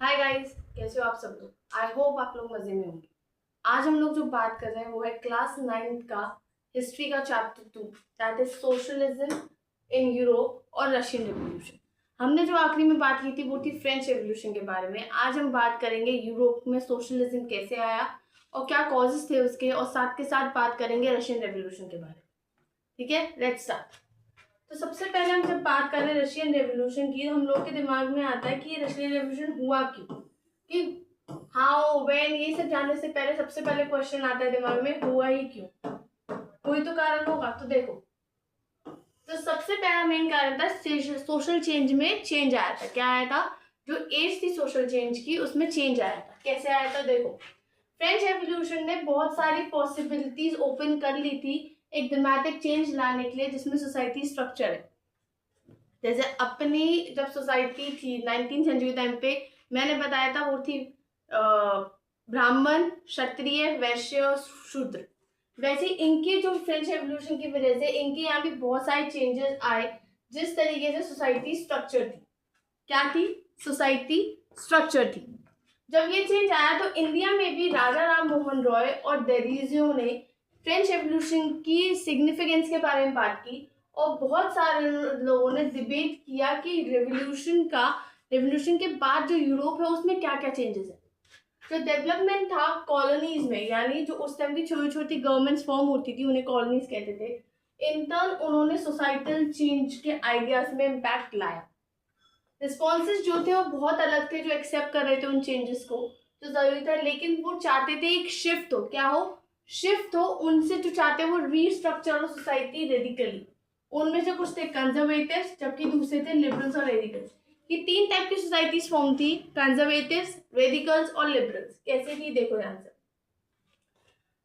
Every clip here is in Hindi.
हाय गाइस, कैसे हो आप सब लोग। आई होप आप लोग मजे में होंगे। आज हम लोग जो बात कर रहे हैं वो है क्लास 9 का हिस्ट्री का chapter 2, that is socialism in Europe और रशियन रेवोल्यूशन। हमने जो आखिरी में बात की थी वो थी फ्रेंच रेवोल्यूशन के बारे में। आज हम बात करेंगे यूरोप में सोशलिज्म कैसे आया और क्या कॉजेस थे उसके, और साथ के साथ बात करेंगे रशियन रेवोल्यूशन के बारे में। ठीक है, लेट्स स्टार्ट। तो सबसे पहले हम जब बात करें रशियन रेवोल्यूशन की, तो हम लोग के दिमाग में आता है कि ये रशियन रेवोल्यूशन हुआ क्यों, कि हाउ व्हेन, ये सब जानने से पहले सबसे पहले क्वेश्चन आता है दिमाग में, हुआ ही क्यों। कोई तो कारण होगा। तो देखो, तो सबसे पहला मेन कारण था सोशल चेंज में चेंज आया था। क्या आया था? जो एज थी सोशल चेंज की उसमें चेंज आया था। कैसे आया था? देखो, फ्रेंच रेवोल्यूशन ने बहुत सारी पॉसिबिलिटीज ओपन कर ली थी एक ड्रामेटिक चेंज लाने के लिए, जिसमें सोसाइटी स्ट्रक्चर है। जैसे अपनी जब सोसाइटी थी 19th सेंचुरी टाइम पे, मैंने बताया था वो थी ब्राह्मण, क्षत्रिय, वैश्य और शूद्र। वैसे इनके जो फ्रेंच रेवोल्यूशन की वजह से इनके यहाँ भी बहुत सारे चेंजेस आए। जिस तरीके से सोसाइटी स्ट्रक्चर थी, क्या थी? सोसाइटी स्ट्रक्चर थी। जब ये चेंज आया तो इंडिया में भी राजा राम मोहन रॉय और डेरिजियो ने फ्रेंच रेवोल्यूशन की सिग्निफिकेंस के बारे में बात की, और बहुत सारे लोगों ने डिबेट किया कि रेवोल्यूशन के बाद जो यूरोप है उसमें क्या क्या चेंजेस है। जो डेवलपमेंट था कॉलोनीज में, यानी जो उस टाइम की छोटी छोटी गवर्नमेंट्स फॉर्म होती थी उन्हें कॉलोनीज कहते थे। इन टर्न उन्होंने सोसाइटल चेंज के आइडियाज में इम्पैक्ट लाया। रिस्पॉन्सेज जो थे वो बहुत अलग थे, जो एक्सेप्ट कर रहे थे उन चेंजेस को, जो जरूरी था, लेकिन वो चाहते थे एक शिफ्ट हो। क्या हो? शिफ्ट हो। उनसे जो चाहते वो रीस्ट्रक्चर ऑफ सोसाइटी रेडिकली। उनमें से कुछ थे कंजर्वेटिव्स, जबकि दूसरे थे लिबरल्स और रेडिकल्स। ये तीन टाइप की सोसाइटीज फॉर्म थी, कंजर्वेटिव्स, रेडिकल्स और लिबरल्स। कैसे थी देखो ध्यान से।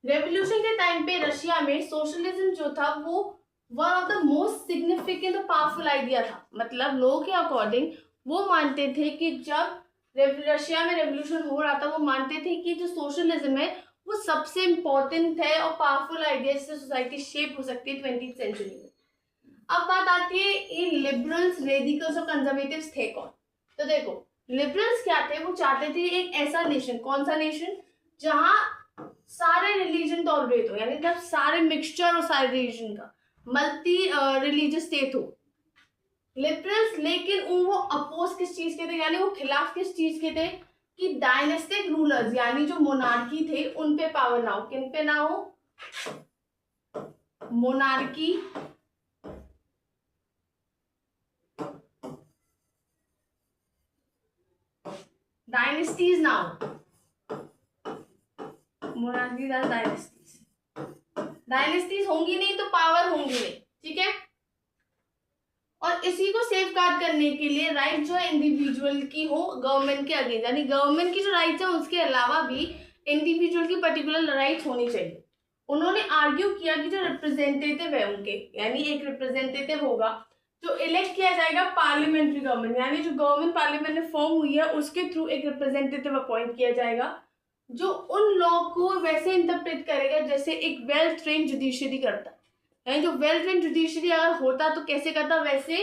रेवोल्यूशन के टाइम पे रशिया में सोशलिज्म जो था वो one of the most significant और पावरफुल आइडिया था। मतलब लोगों के अकॉर्डिंग वो मानते थे कि जब रशिया में रेवोल्यूशन हो रहा था, वो मानते थे कि जो सोशलिज्म है वो सबसे इंपॉर्टेंट है और पावरफुल आइडिया जिससे सोसाइटी शेप हो सकती है 20th सेंचुरी में। अब बात आती है इन लिबरल्स, रेडिकल्स और कंजर्वेटिव्स थे कौन। तो देखो, लिबरल्स क्या थे? वो चाहते थे एक ऐसा नेशन, कौन सा नेशन, जहां सारे रिलीजन टॉलरेट हो, यानी जब सारे मिक्सचर हो सारे रिलीजन का, मल्टी रिलीजियस स्टेट हो। लिबरल्स लेकिन वो अपोज किस चीज के थे, यानी वो खिलाफ किस चीज के थे, कि डायनेस्टिक रूलर्स यानी जो मोनार्की थे उन पे पावर ना हो। किन पे ना हो? मोनार्की, डायनेस्टीज ना हो। मोनार्की डायनेस्टीज होंगी नहीं तो पावर होंगी नहीं। ठीक है, और इसी को सेफ गार्ड करने के लिए राइट जो है इंडिविजुअल की हो गवर्नमेंट के अगेंस्ट, यानी गवर्नमेंट की जो राइट्स है उसके अलावा भी इंडिविजुअल की पर्टिकुलर राइट होनी चाहिए। उन्होंने आर्ग्यू किया कि जो रिप्रेजेंटेटिव है उनके, यानी एक रिप्रेजेंटेटिव होगा जो इलेक्ट किया जाएगा पार्लियामेंट्री गवर्नमेंट, यानी जो गवर्नमेंट पार्लियामेंट में फॉर्म हुई है उसके थ्रू एक रिप्रेजेंटेटिव अपॉइंट किया जाएगा, जो उन लॉ को वैसे इंटरप्रेट करेगा जैसे एक वेल ट्रेन जुडिशरी करता है। यानी जो वेल ट्रेन जुडिशरी अगर होता तो कैसे करता, वैसे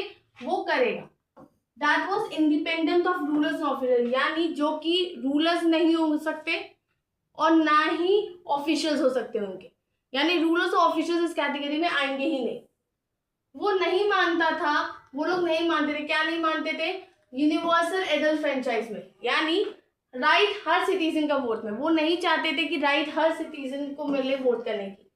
वो करेगा। That was independent of rulers officer, यानी जो कि रूलर्स नहीं हो सकते और ना ही ऑफिशियल्स हो सकते उनके, यानी रूलर्स और ऑफिशियल्स इस कैटेगरी में आएंगे ही नहीं। वो नहीं मानता था, वो लोग नहीं मानते थे। क्या नहीं मानते थे? यूनिवर्सल एडल्ट फ्रेंचाइज में, यानी राइट हर सिटीजन का वोट में। वो नहीं चाहते थे कि राइट हर सिटीजन को मिले वोट करने की।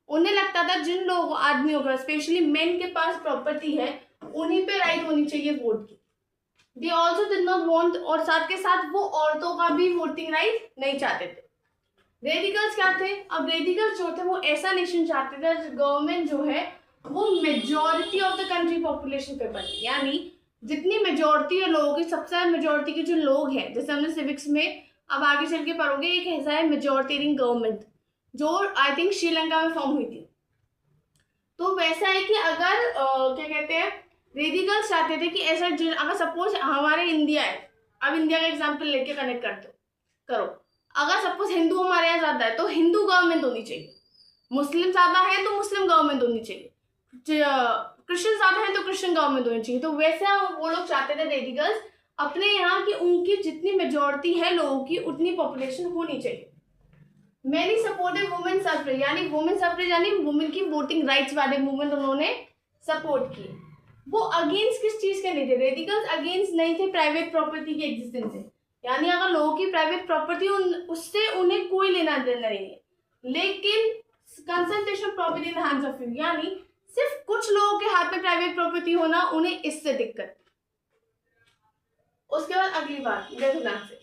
उन्हें लगता था जिन लोगों आदमियों का, स्पेशली मेन के पास प्रॉपर्टी है, उन्हीं पे राइट होनी चाहिए वोट की। They also did not want, और साथ के साथ वो औरतों का भी वोटिंग राइट नहीं चाहते थे। रेडिकल्स क्या थे? अब रेडिकल्स जो थे वो ऐसा नेशन चाहते थे गवर्नमेंट जो है वो majority of the country population पे बने, यानी जितनी मेजोरिटी है लोगों की, सबसे मेजोरिटी के जो लोग हैं, जैसे हमने सिविक्स में अब आगे चल के पढ़ोगे, एक ऐसा है मेजोरिटेरियन गवर्नमेंट जो आई थिंक श्रीलंका में फॉर्म हुई थी। तो वैसा है कि अगर क्या कहते हैं, रेडिकल्स चाहते थे कि ऐसा अगर सपोज हमारे इंडिया है, अब इंडिया का एग्जाम्पल लेके कनेक्ट करते हो करो, अगर सपोज हिंदू हमारे यहाँ ज्यादा है तो हिंदू गवर्नमेंट होनी चाहिए, मुस्लिम ज्यादा है तो मुस्लिम गवर्नमेंट होनी चाहिए, क्रिश्चियन ज्यादा है तो क्रिश्चियन गवर्नमेंट होनी चाहिए। तो वैसे वो लोग चाहते थे रेडिकल्स, अपने यहाँ की उनकी जितनी मेजॉरिटी है लोगों की उतनी पॉपुलेशन होनी चाहिए। मैनी सपोर्टेड वुमेन सफरेज, यानी वुमेन सफरेज यानी वुमेन की वोटिंग राइट्स वाले मूवमेंट उन्होंने सपोर्ट किए। वो अगेंस्ट किस चीज के नहीं थे? रेडिकल्स अगेंस्ट नहीं थे प्राइवेट प्रॉपर्टी की एग्जिस्टेंस से, यानी अगर लोगों की प्राइवेट प्रॉपर्टी उससे उन्हें कोई लेना देना नहीं है। लेकिन concentration property in hands of few, यानी सिर्फ कुछ लोगों के हाथ में प्राइवेट प्रॉपर्टी होना, उन्हें इससे दिक्कत। उसके बाद अगली बात देखो ध्यान से,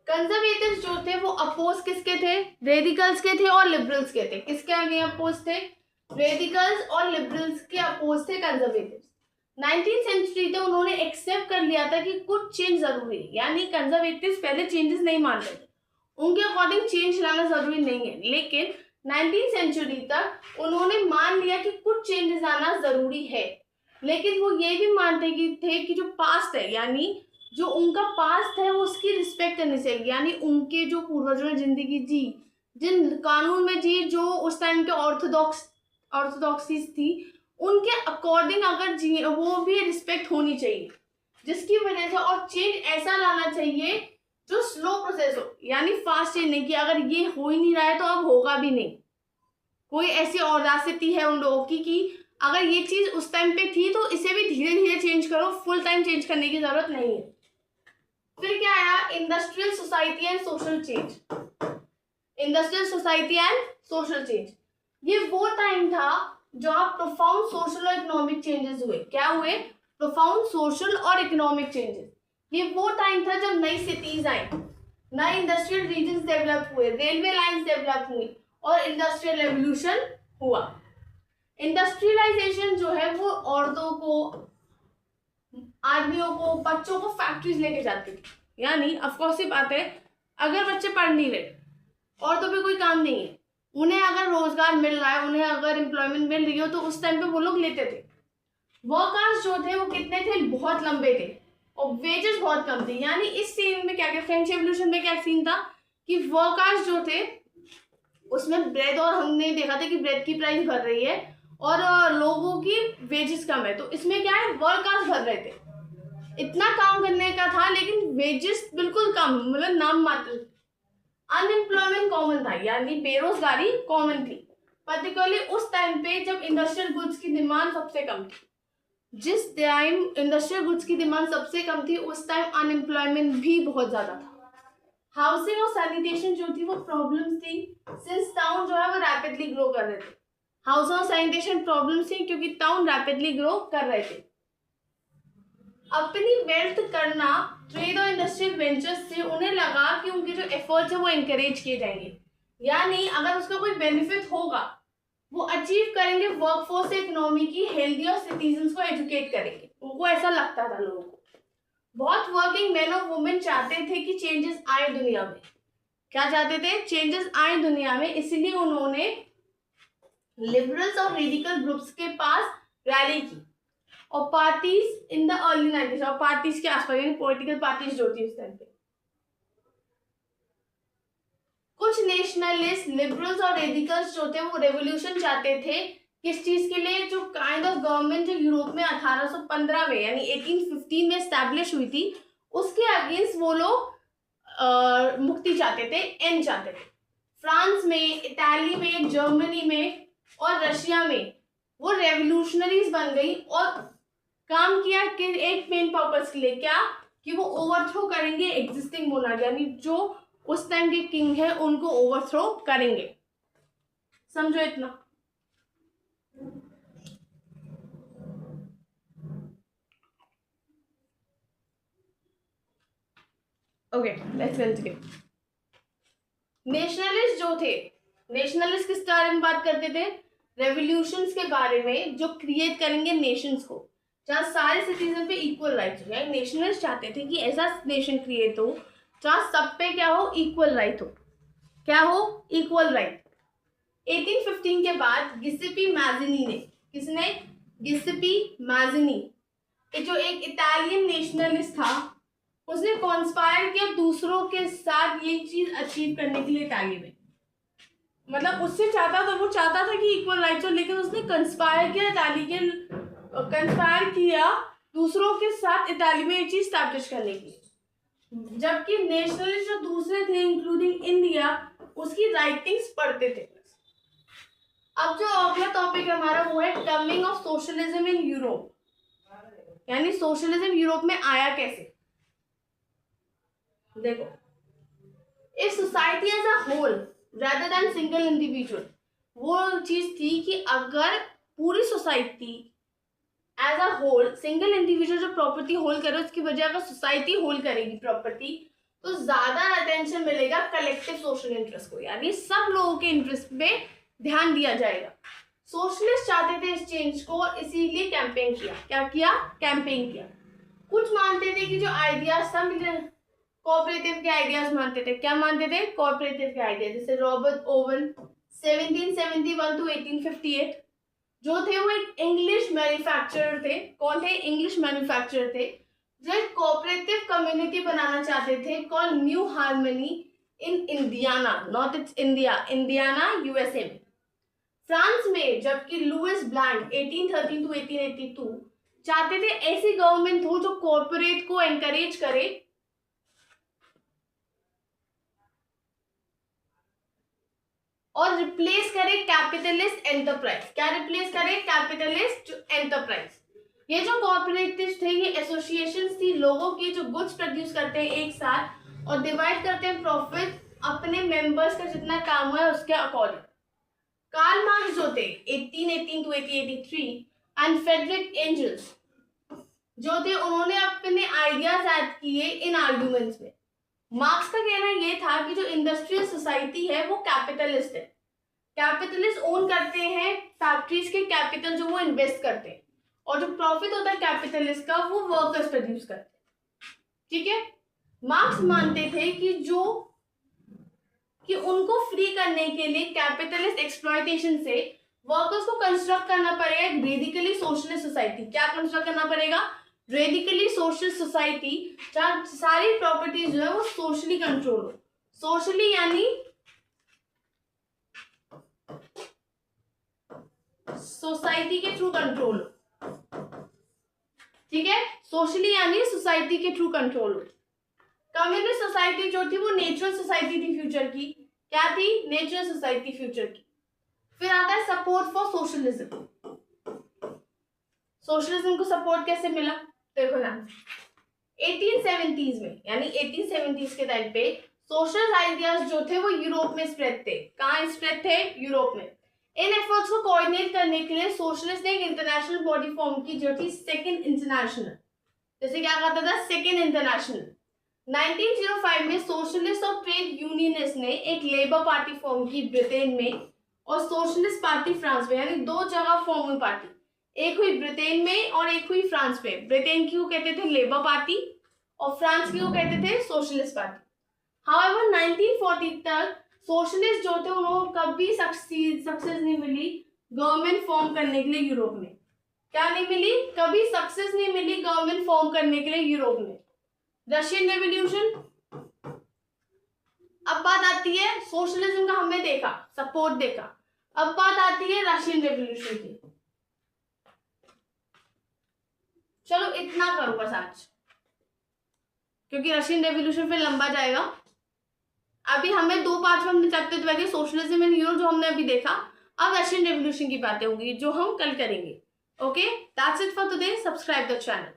कंजर्वेटिव्स जो थे वो अपोज किसके थे? रेडिकल्स के थे और लिबरल्स के थे। किसके आगे अपोज थे? रेडिकल्स और लिबरल्स के अपोज थे कंजर्वेटिव्स। 19th सेंचुरी तक उन्होंने एक्सेप्ट कर लिया था कि कुछ चेंज जरूरी है, यानी कंजर्वेटिव्स पहले चेंजेस नहीं मानते थे, उनके अकॉर्डिंग चेंज लाना जरूरी नहीं है। लेकिन 19th सेंचुरी तक उन्होंने मान लिया कि कुछ चेंजेस आना जरूरी है। लेकिन वो ये भी मानते थे कि जो पास्ट है, यानी जो उनका पास्ट है वो उसकी रिस्पेक्ट करनी चाहिए, यानी उनके जो पूर्वजों ने जिंदगी जी, जिन कानून में जी, जो उस टाइम के ऑर्थोडॉक्सीज थी, उनके अकॉर्डिंग अगर जी वो भी रिस्पेक्ट होनी चाहिए, जिसकी वजह से और चेंज ऐसा लाना चाहिए जो स्लो प्रोसेस हो, यानी फास्ट चेंज नहीं, कि अगर ये हो ही नहीं रहा है तो अब होगा भी नहीं। कोई ऐसी ऑडासिटी है उन लोगों की कि अगर ये चीज उस टाइम पे थी तो इसे भी धीरे धीरे चेंज करो, फुल टाइम चेंज करने की जरूरत नहीं है। फिर क्या आया? Industrial society and social change. Industrial society and social change, ये वो टाइम था जहां प्रोफाउंड सोशल और इकोनॉमिक चेंजेस हुए। क्या हुए? प्रोफाउंड सोशल और इकोनॉमिक चेंजेस। ये वो टाइम था जब नई सिटीज आई, नए इंडस्ट्रियल रीजन्स डेवलप हुए, रेलवे लाइंस डेवलप हुई और इंडस्ट्रियल रेवोल्यूशन हुआ। इंडस्ट्रियलाइजेशन जो है वो औरतों को, आदमियों को, बच्चों को फैक्ट्रीज लेके जाती थी, यानी ऑफकोर्स ये बात है, अगर बच्चे पढ़ नहीं रहे, औरतों पे कोई काम नहीं है, उन्हें अगर रोजगार मिल रहा है, उन्हें अगर एम्प्लॉयमेंट मिल रही हो, तो उस टाइम पे वो लोग लेते थे। वर्कर्स जो थे वो कितने थे? बहुत लंबे थे और वेजेस बहुत कम थे। यानी इस सीन में क्या, फ्रेंच रेवोल्यूशन में क्या सीन था कि वर्कर्स जो थे उसमें ब्रेड, और हमने देखा था कि ब्रेड की प्राइस बढ़ रही है और लोगों की वेजेस कम है, तो इसमें क्या है, वर्कर्स भर रहे थे, इतना काम करने का था लेकिन वेजेस बिल्कुल कम, मतलब नाम मात्र। अनएम्प्लॉयमेंट कॉमन था, यानी बेरोजगारी कॉमन थी, पर्टिकुलरली उस टाइम पे जब इंडस्ट्रियल गुड्स की डिमांड सबसे कम थी। जिस टाइम इंडस्ट्रियल गुड्स की डिमांड सबसे कम थी उस टाइम अनएम्प्लॉयमेंट भी बहुत ज्यादा था। हाउसिंग और सैनिटेशन जो थी वो प्रॉब्लम्स थी, सिंस टाउन जो है वो रैपिडली ग्रो कर रहे थे। हाउसिंग और सैनिटेशन प्रॉब्लम्स थी क्योंकि टाउन रैपिडली ग्रो कर रहे थे। अपनी वेल्थ करना ट्रेड और इंडस्ट्रियल वेंचर्स से उन्हें लगा कि उनके जो एफर्ट्स है वो एनकरेज किए जाएंगे, यानी अगर उसका कोई बेनिफिट होगा वो अचीव करेंगे, वर्कफोर्स से इकोनॉमी की हेल्दी और सिटीजन्स को एजुकेट करेंगे, उनको ऐसा लगता था लोगों को। बहुत वर्किंग मैन और वुमेन चाहते थे कि चेंजेस आए दुनिया में। क्या चाहते थे? चेंजेस आए दुनिया में, इसलिए उन्होंने लिबरल्स और रेडिकल ग्रुप्स के पास रैली की और parties in the early 90s, और पार्टीज के आसपास यानी पॉलिटिकल पार्टीज जो थी उस टाइम पे, कुछ नेशनलिस्ट, लिबरल्स और रेडिकल्स जो थे वो रेवोल्यूशन चाहते थे। किस चीज के लिए? जो काइंड ऑफ गवर्नमेंट जो यूरोप में 1815 में यानी 1815 में एस्टैब्लिश हुई थी, उसके अगेंस्ट वो लोग मुक्ति चाहते थे, एंड चाहते थे। फ्रांस में, इटाली में, जर्मनी में और रशिया में वो रेवोल्यूशनरीज बन गई और काम किया कि एक मेन पर्पस के लिए, क्या कि वो ओवरथ्रो करेंगे एग्जिस्टिंग मोनार्क, यानी जो उस टाइम के किंग है उनको ओवरथ्रो करेंगे। समझो इतना। Okay, let's continue. नेशनलिस्ट जो थे, नेशनलिस्ट किस बारे में बात करते थे? रेवोल्यूशंस के बारे में, जो क्रिएट करेंगे नेशंस को, जहाँ सारे सिटीजन पे इक्वल राइट्स हो। यानी नेशनलिस्ट चाहते थे कि ऐसा नेशन क्रिएट हो जहाँ सब पे क्या हो, इक्वल राइट हो। क्या हो? Equal right. 1815 के बाद गिसेपी मैज़िनी ने, किसने? गिसेपी मैज़िनी, जो एक इटालियन नेशनलिस्ट था, उसने कॉन्स्पायर किया दूसरों के साथ ये चीज अचीव करने के लिए इटाली में। मतलब उससे चाहता था, वो चाहता था कि इक्वल राइट्स हो, लेकिन उसने कंस्पायर किया दूसरों के साथ इताली में ये चीज स्टैब्लिश करने की। जबकि नेशनलिस्ट जो दूसरे थे इंक्लूडिंग इंडिया, उसकी राइटिंग्स पढ़ते थे। अब जो अगला टॉपिक है हमारा वो है coming of socialism in Europe, यानी सोशलिज्म यूरोप में आया कैसे। देखो, if society as a whole rather than single individual, वो चीज थी कि अगर पूरी सोसाइटी as a whole, single individual जो प्रॉपर्टी होल्ड करे उसकी वजह अगर सोसाइटी होल्ड करेगी प्रॉपर्टी, तो ज्यादा अटेंशन मिलेगा कलेक्टिव सोशल इंटरेस्ट को, यानी सब लोगों के इंटरेस्ट पे ध्यान दिया जाएगा। सोशलिस्ट चाहते थे इस चेंज को, इसीलिए कैंपेन किया। क्या किया? कैंपेन किया। कुछ मानते थे कि जो आइडियाज सब कोऑपरेटिव के आइडियाज मानते थे। क्या मानते थे? कोऑपरेटिव के आइडिया। जैसे रॉबर्ट ओवन 1771 टू 1858 जो थे वो एक इंग्लिश मैन्युफैक्चरर थे। कौन थे? इंग्लिश मैन्युफैक्चरर थे, जो एक कोऑपरेटिव कम्युनिटी बनाना चाहते थे called new harmony in Indiana, not it's India, Indiana USA में, फ्रांस में। जबकि लुइस ब्लैंक 1813 टू 1882 चाहते थे ऐसी गवर्नमेंट हो जो कॉर्पोरेट को एनकरेज करे और रिप्लेस करे कैपिटलिस्ट एंटरप्राइज। क्या रिप्लेस करे? Capitalist enterprise. ये जो कॉर्पोरेटिव थे ये एसोसिएशंस थी लोगों की जो गुड्स प्रोड्यूस करते हैं एक साथ और डिवाइड करते हैं प्रॉफिट अपने मेंबर्स का जितना काम है उसके अकॉर्डिंग। कार्ल मार्क्स जो थे 1818 टू 1883 एंड फ्रेडरिक एंजल्स जो थे, उन्होंने अपने आइडियाज ऐड किए इन आर्ग्यूमेंट्स में। मार्क्स का कहना ये था कि जो इंडस्ट्रियल सोसाइटी है वो कैपिटलिस्ट है। कैपिटलिस्ट ओन करते हैं फैक्ट्रीज के कैपिटल जो वो इन्वेस्ट करते हैं, और जो प्रॉफिट होता है कैपिटलिस्ट का वो वर्कर्स प्रोड्यूस करते हैं। ठीक है। मार्क्स मानते थे कि उनको फ्री करने के लिए कैपिटलिस्ट एक्सप्लॉयटेशन से वर्कर्स को कंस्ट्रक्ट करना पड़ेगा एक रेडिकली सोशलिस्ट सोसाइटी। क्या कंस्ट्रक्ट करना पड़ेगा? रेडिकली सोशल सोसाइटी, जहां सारी प्रॉपर्टीज जो है वो सोशली कंट्रोल हो। सोशली यानी सोसाइटी के थ्रू कंट्रोल हो। ठीक है, सोशली यानी सोसाइटी के थ्रू कंट्रोल हो। कम्युनिस्ट सोसाइटी जो थी वो नेचुरल सोसाइटी थी फ्यूचर की। क्या थी? नेचुरल सोसाइटी फ्यूचर की। फिर आता है सपोर्ट फॉर सोशलिज्म। सोशलिज्म को सपोर्ट कैसे मिला? देखो ना, 1870s में यानी 1870s के टाइम पे सोशल आइडियाज जो थे वो यूरोप में स्प्रेड थे। कहाँ स्प्रेड थे? यूरोप में। इन एफर्ट्स को कोऑर्डिनेट करने के लिए सोशलिस्ट ने एक इंटरनेशनल बॉडी फॉर्म की जो थी सेकंड इंटरनेशनल। जैसे क्या कहता था? Second international. 1905 में सोशलिस्ट और ट्रेड यूनियनिस्ट ने एक लेबर पार्टी फॉर्म की ब्रिटेन में और सोशलिस्ट पार्टी फ्रांस में, यानी दो जगह फॉर्म हुई पार्टी। एक हुई ब्रिटेन में और एक हुई फ्रांस में। ब्रिटेन की को कहते थे लेबर पार्टी और फ्रांस की को कहते थे सोशलिस्ट पार्टी। हाउएवर 1940 तक सोशलिस्ट जो थे उन्होंने कभी सक्सेस नहीं मिली गवर्नमेंट फॉर्म करने के लिए यूरोप में। क्या नहीं मिली? कभी सक्सेस नहीं मिली गवर्नमेंट फॉर्म करने के लिए यूरोप में। Russian revolution. अब बात आती है सोशलिज्म का, हमने देखा सपोर्ट देखा, अब बात आती है रशियन रेवोल्यूशन की। चलो इतना करो बस आज, क्योंकि रशियन रेवोल्यूशन फिर लंबा जाएगा। अभी हमें 2 पार्ट में हमने चैप्टर दिया सोशलिज्म इन यूरोप जो हमने अभी देखा। अब रशियन रेवोल्यूशन की बातें होंगी जो हम कल करेंगे। Okay, that's it for today. Subscribe the channel.